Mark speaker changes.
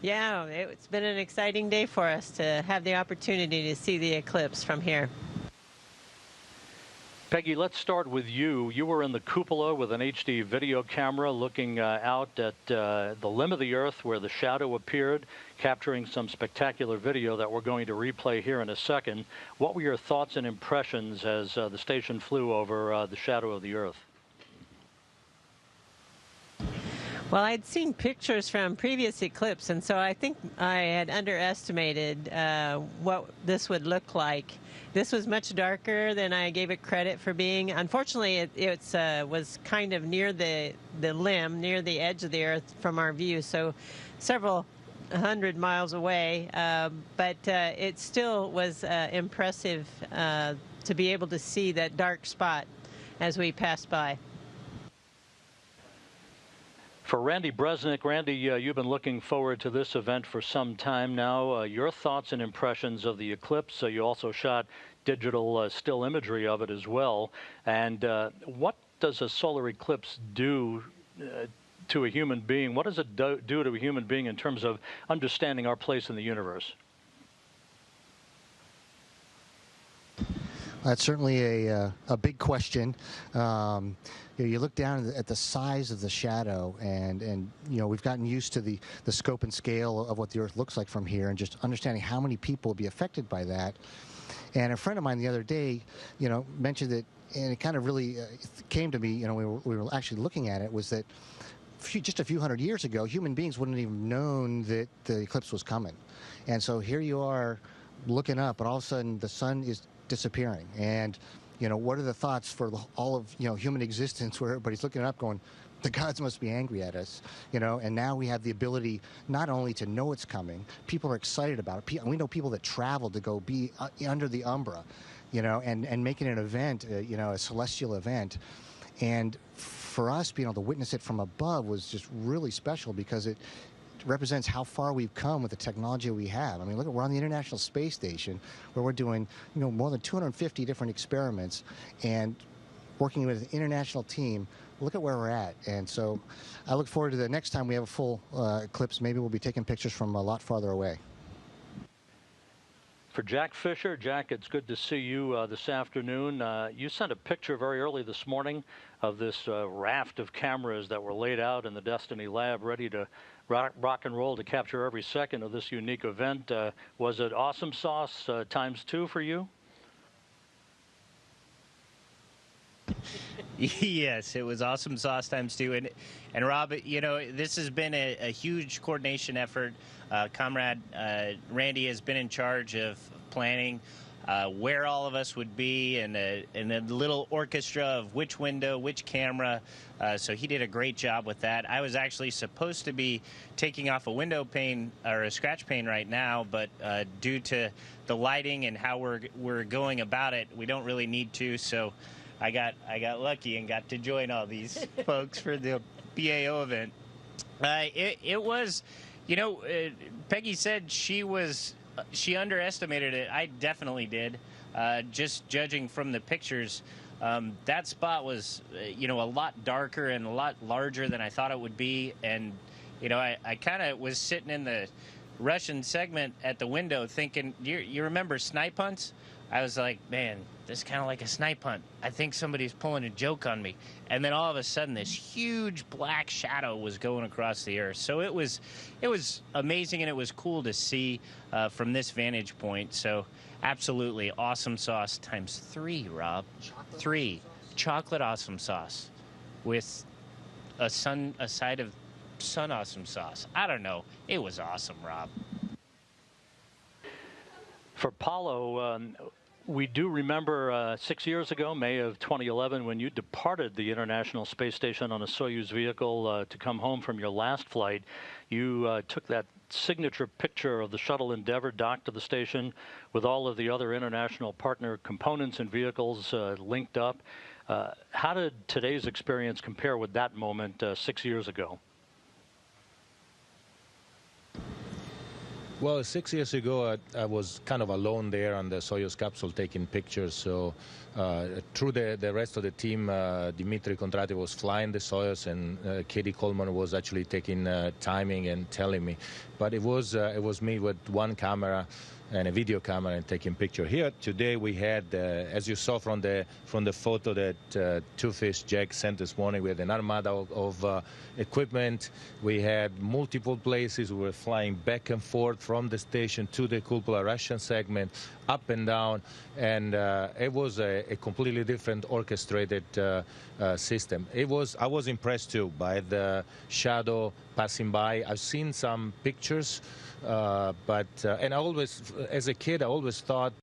Speaker 1: Yeah, it's been an exciting day for us to have the opportunity to see the eclipse from here.
Speaker 2: Peggy, let's start with you. You were in the cupola with an HD video camera looking out at the limb of the Earth where the shadow appeared, capturing some spectacular video that we're going to replay here in a second. What were your thoughts and impressions as the station flew over the shadow of the Earth?
Speaker 1: Well, I'd seen pictures from previous eclipses, and so I think I had underestimated what this would look like. This was much darker than I gave it credit for being. Unfortunately, it was kind of near the limb, near the edge of the Earth from our view, so several 100 miles away. But it still was impressive to be able to see that dark spot as we passed by.
Speaker 2: For Randy Bresnick, Randy, you've been looking forward to this event for some time now. Your thoughts and impressions of the eclipse. You also shot digital still imagery of it as well. And what does a solar eclipse do to a human being? What does it do to a human being in terms of understanding our place in the universe?
Speaker 3: That's certainly a big question. You look down at the size of the shadow, and we've gotten used to the scope and scale of what the Earth looks like from here, and just understanding how many people will be affected by that. And a friend of mine the other day, mentioned that, and it kind of really came to me, we were actually looking at it, was that just a few hundred years ago, human beings wouldn't have even known that the eclipse was coming. And so here you are looking up, and all of a sudden the sun is disappearing. And what are the thoughts for all of human existence, where everybody's looking up going, the gods must be angry at us, and now we have the ability not only to know it's coming, people are excited about it. We know people that travel to go be under the umbra, and making an event, a celestial event. And for us, being able to witness it from above was just really special, because it represents how far we've come with the technology we have. I mean, look, we're on the International Space Station, where we're doing, more than 250 different experiments, and working with an international team. Look at where we're at. And so I look forward to the next time we have a full eclipse. Maybe we'll be taking pictures from a lot farther away.
Speaker 2: For Jack Fisher, Jack, it's good to see you this afternoon. You sent a picture very early this morning of this raft of cameras that were laid out in the Destiny Lab, ready to rock and roll to capture every second of this unique event. Was it awesome sauce ×2 for you?
Speaker 4: Yes, it was awesome sauce ×2. And Rob, this has been a huge coordination effort. Comrade Randy has been in charge of planning where all of us would be, and a little orchestra of which window, which camera. So he did a great job with that. I was actually supposed to be taking off a window pane or a scratch pane right now, but due to the lighting and how we're going about it, we don't really need to. So I got lucky and got to join all these folks for the BAO event. It was, Peggy said she underestimated it. I definitely did. Just judging from the pictures, that spot was, a lot darker and a lot larger than I thought it would be. And, I kind of was sitting in the Russian segment at the window thinking, you remember snipe hunts? I was like, man, this is kind of like a snipe hunt. I think somebody's pulling a joke on me. And then all of a sudden, this huge black shadow was going across the Earth. So it was amazing, and it was cool to see from this vantage point. So absolutely awesome sauce ×3, Rob. Chocolate awesome sauce with a side of sun awesome sauce. I don't know. It was awesome, Rob.
Speaker 2: For Paulo, we do remember 6 years ago, May of 2011, when you departed the International Space Station on a Soyuz vehicle to come home from your last flight. You took that signature picture of the shuttle Endeavour docked to the station with all of the other international partner components and vehicles linked up. How did today's experience compare with that moment 6 years ago?
Speaker 5: Well, 6 years ago, I was kind of alone there on the Soyuz capsule taking pictures. So through the rest of the team, Dmitry Kondratev was flying the Soyuz, and Katie Coleman was actually taking timing and telling me. But it was me with one camera and a video camera and taking picture. Here today we had, as you saw from the photo that Two-Fish Jack sent this morning, we had an armada of equipment. We had multiple places. We were flying back and forth from the station to the cupola Russian segment, up and down, and it was a completely different orchestrated system. I was impressed too by the shadow passing by. I've seen some pictures, and I always, as a kid, I always thought